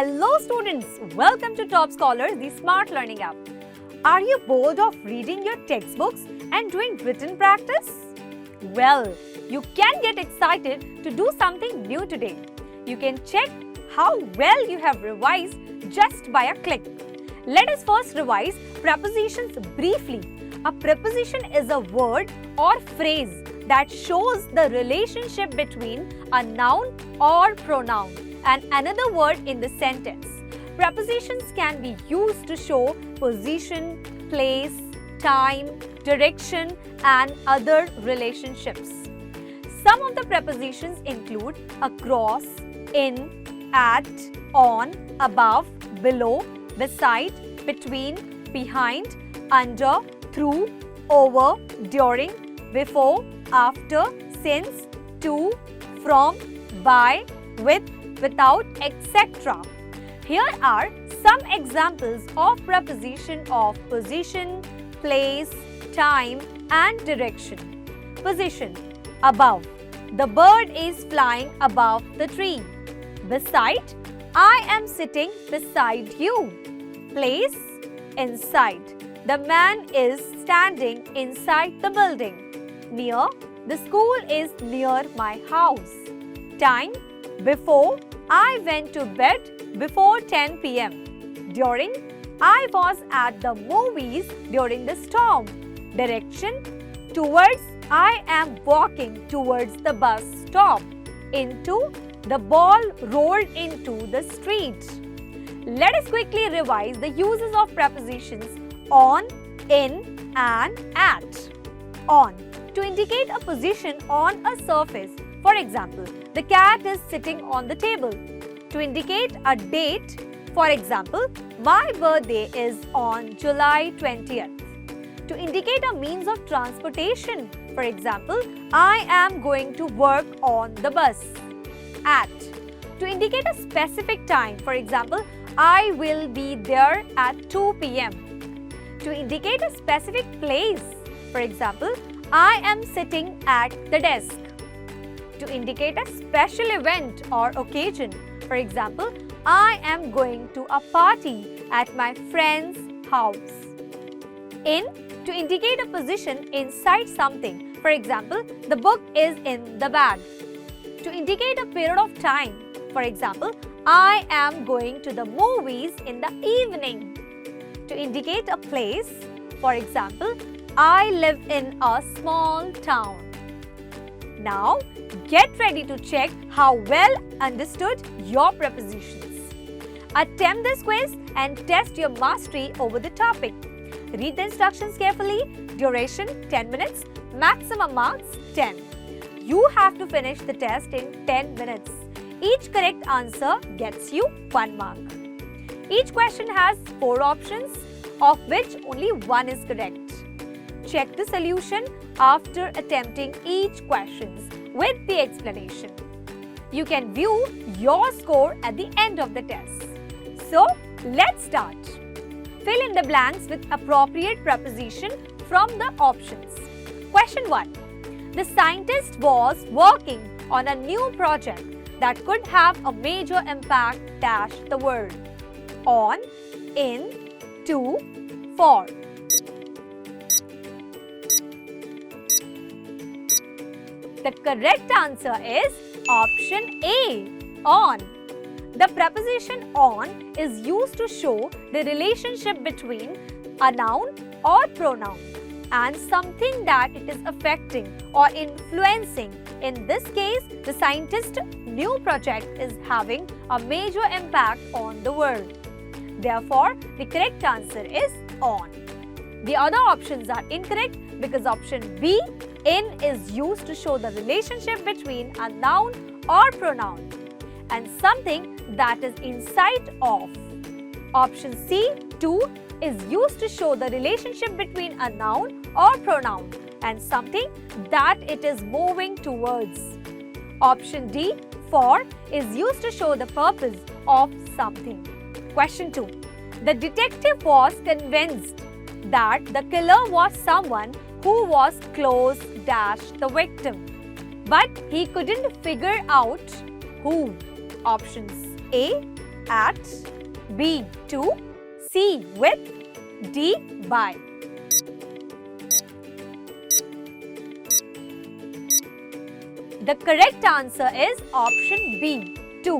Hello students, welcome to Top Scholars, the Smart Learning app. Are you bored of reading your textbooks and doing written practice? Well, you can get excited to do something new today. You can check how well you have revised just by a click. Let us first revise prepositions briefly. A preposition is a word or phrase that shows the relationship between a noun or pronoun and another word in the sentence. Prepositions can be used to show position, place, time, direction, and other relationships. Some of the prepositions include across, in, at, on, above, below, beside, between, behind, under, through, over, during, before, after, since, to, from, by, with, without, etc. Here are some examples of preposition of position, place, time and direction. Position: above. The bird is flying above the tree. Beside: I am sitting beside you. Place: inside. The man is standing inside the building. Near: the school is near my house. Time: before, I went to bed before 10 p.m. During, I was at the movies during the storm. Direction: towards, I am walking towards the bus stop. Into, the ball rolled into the street. Let us quickly revise the uses of prepositions on, in, and at. On: to indicate a position on a surface. For example, the cat is sitting on the table. To indicate a date, for example, my birthday is on July 20th. To indicate a means of transportation, for example, I am going to work on the bus. At: to indicate a specific time, for example, I will be there at 2 p.m. To indicate a specific place, for example, I am sitting at the desk. To indicate a special event or occasion, for example, I am going to a party at my friend's house. In: to indicate a position inside something, for example, the book is in the bag. To indicate a period of time, for example, I am going to the movies in the evening. To indicate a place, for example, I live in a small town. Now, get ready to check how well understood your prepositions. Attempt this quiz and test your mastery over the topic. Read the instructions carefully. Duration 10 minutes. Maximum marks 10. You have to finish the test in 10 minutes. Each correct answer gets you 1 mark. Each question has 4 options, of which only 1 is correct. Check the solution after attempting each question with the explanation. You can view your score at the end of the test. So, let's start. Fill in the blanks with appropriate preposition from the options. Question 1. The scientist was working on a new project that could have a major impact dash the word. On, in, to, for. The correct answer is option A, on. The preposition on is used to show the relationship between a noun or pronoun and something that it is affecting or influencing. In this case, the scientist's new project is having a major impact on the world. Therefore, the correct answer is on. The other options are incorrect because option B, in, is used to show the relationship between a noun or pronoun and something that is inside of. Option C, to, is used to show the relationship between a noun or pronoun and something that it is moving towards. Option D, for, is used to show the purpose of something. Question 2. The detective was convinced that the killer was someone who was close dash the victim, but he couldn't figure out who. Options A, at, B. To, C. With, D. By. The correct answer is option B. To.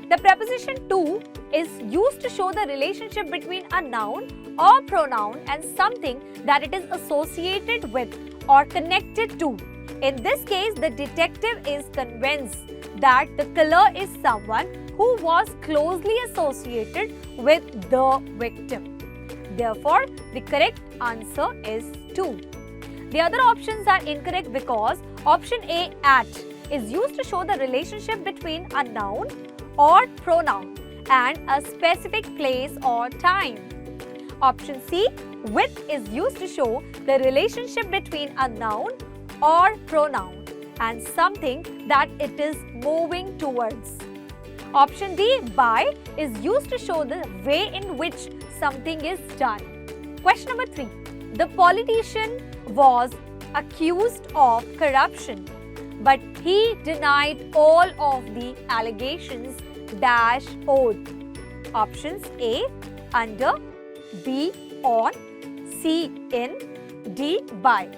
The preposition to is used to show the relationship between a noun or pronoun and something that it is associated with or connected to. In this case, the detective is convinced that the killer is someone who was closely associated with the victim. Therefore, the correct answer is 2. The other options are incorrect because option A, at, is used to show the relationship between a noun or pronoun and a specific place or time. Option C, with, is used to show the relationship between a noun or pronoun and something that it is moving towards. Option D, by, is used to show the way in which something is done. Question number 3. The politician was accused of corruption, but he denied all of the allegations dash oath. Options A, under, B, on, C, in, D, by.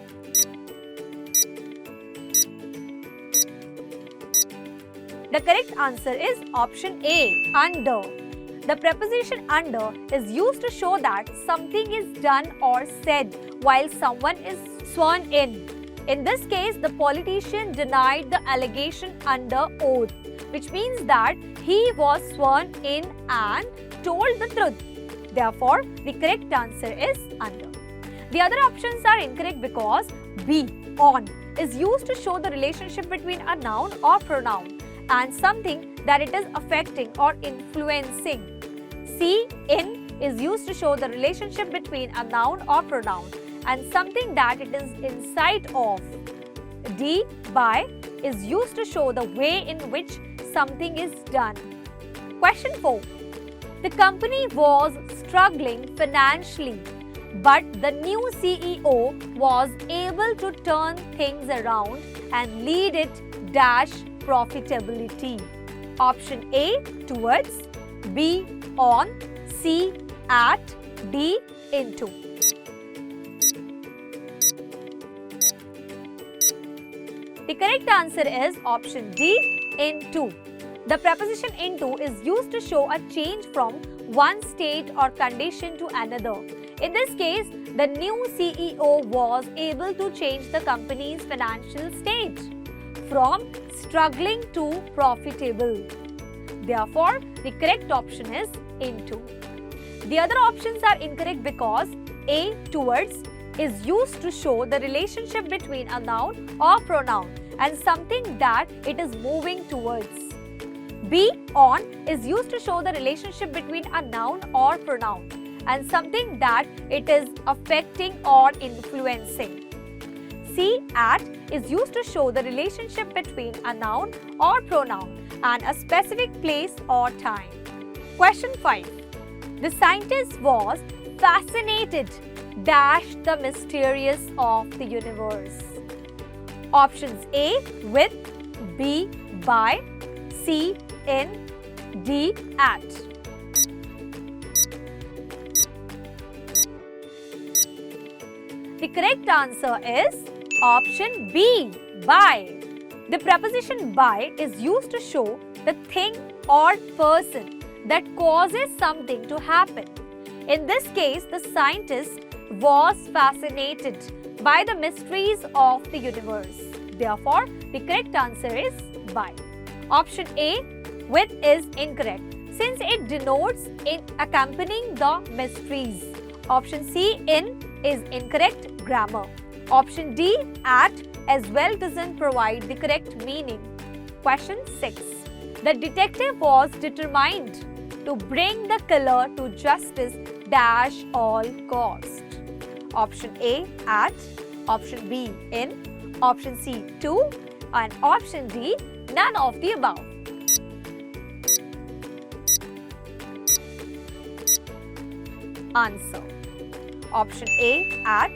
The correct answer is option A, under. The preposition under is used to show that something is done or said while someone is sworn in. In this case, the politician denied the allegation under oath, which means that he was sworn in and told the truth. Therefore, the correct answer is under. The other options are incorrect because B, on, is used to show the relationship between a noun or pronoun and something that it is affecting or influencing. C, in, is used to show the relationship between a noun or pronoun and something that it is inside of. D, by, is used to show the way in which something is done. Question 4. The company was struggling financially, but the new CEO was able to turn things around and lead it dash profitability. Option A, towards, B, on, C, at, D, into. The correct answer is option D, into. The preposition into is used to show a change from one state or condition to another. In this case, the new CEO was able to change the company's financial state from struggling to profitable. Therefore, the correct option is into. The other options are incorrect because A, towards, is used to show the relationship between a noun or pronoun and something that it is moving towards. B, on, is used to show the relationship between a noun or pronoun and something that it is affecting or influencing. C, at, is used to show the relationship between a noun or pronoun and a specific place or time. Question 5. The scientist was fascinated dash the mysterious of the universe. Options A, with, B, by, C, in, D, at. The correct answer is option B, by. The preposition by is used to show the thing or person that causes something to happen. In this case, the scientist was fascinated by the mysteries of the universe. Therefore, the correct answer is by. Option A, with, is incorrect since it denotes in accompanying the mysteries. Option C, in, is incorrect grammar. Option D, at, as well doesn't provide the correct meaning. Question 6. The detective was determined to bring the killer to justice dash all cost. Option A, at, option B, in, option C, to, and option D, none of the above. Answer. Option A, at.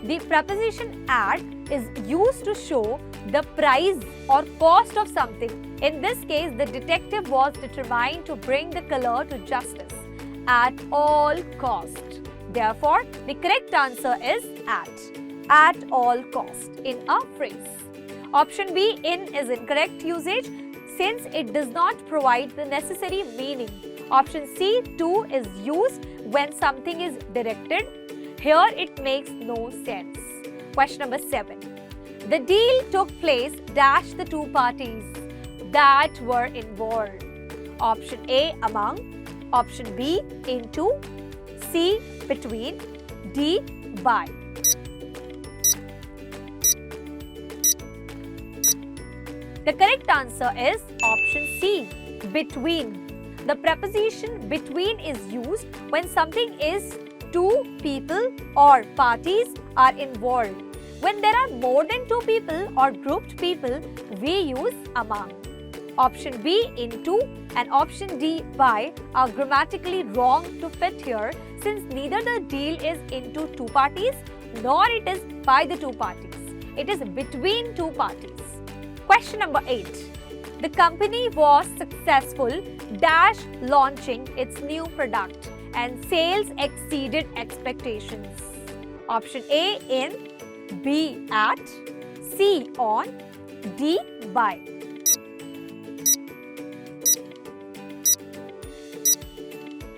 The preposition at is used to show the price or cost of something In this case, the detective was determined to bring the killer to justice at all cost. Therefore, the correct answer is at all cost in a phrase. Option B, in, is incorrect usage since it does not provide the necessary meaning. Option C, to, is used when something is directed. Here it makes no sense. Question number 7. The deal took place dash the two parties that were involved. Option A, among. Option B, into. C, between. D, by. The correct answer is option C, between. The preposition between is used when something is two people or parties are involved. When there are more than two people or grouped people, we use among. Option B, into, and option D, by, are grammatically wrong to fit here since neither the deal is into two parties nor it is by the two parties. It is between two parties. Question number 8. The company was successful dash launching its new product and sales exceeded expectations. Option A, in. B, at. C, on. D, by.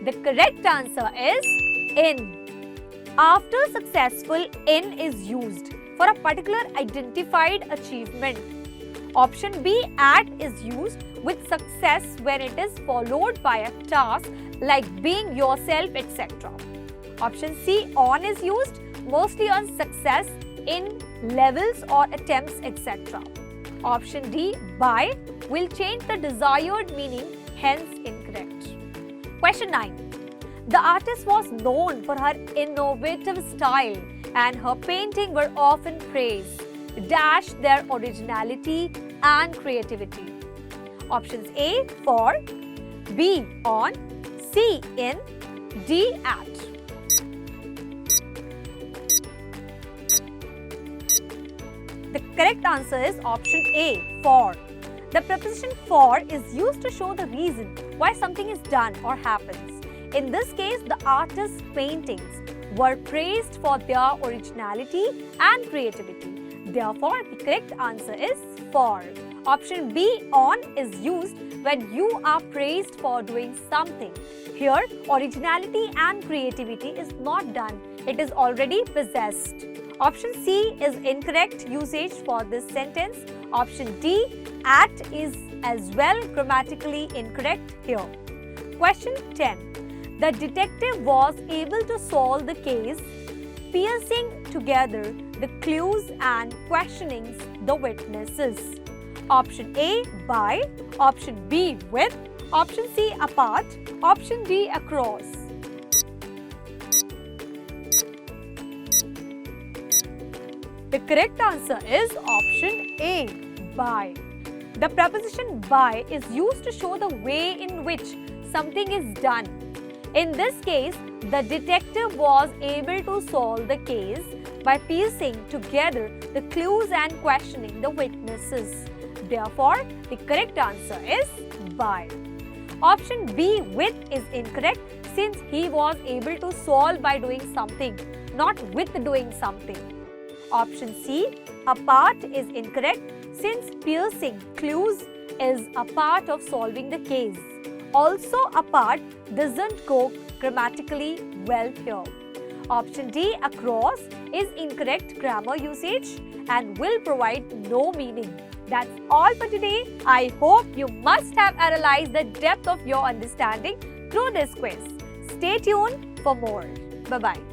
The correct answer is in. After successful, in is used for a particular identified achievement. Option B, at, is used with success when it is followed by a task like being yourself, etc. Option C, on, is used mostly on success in levels or attempts, etc. Option D, by, will change the desired meaning, hence incorrect. Question 9. The artist was known for her innovative style and her paintings were often praised dash their originality and creativity. Options A, for. B, on. C, in. D, at. The correct answer is option A, for. The preposition for is used to show the reason why something is done or happens. In this case, the artist's paintings were praised for their originality and creativity. Therefore, the correct answer is for. Option B, on, is used when you are praised for doing something. Here, originality and creativity is not done. It is already possessed. Option C is incorrect usage for this sentence. Option D, at, is as well grammatically incorrect here. Question 10. The detective was able to solve the case piecing together the clues and questioning the witnesses. Option A, by. Option B, with. Option C, apart. Option D, across. The correct answer is option A, by. The preposition by is used to show the way in which something is done. In this case, the detective was able to solve the case by piecing together the clues and questioning the witnesses. Therefore, the correct answer is by. Option B, with, is incorrect since he was able to solve by doing something, not with doing something. Option C, apart, is incorrect since piercing clues is a part of solving the case. Also, apart doesn't go grammatically well here. Option D, across, is incorrect grammar usage and will provide no meaning. That's all for today. I hope you must have analyzed the depth of your understanding through this quiz. Stay tuned for more. Bye-bye.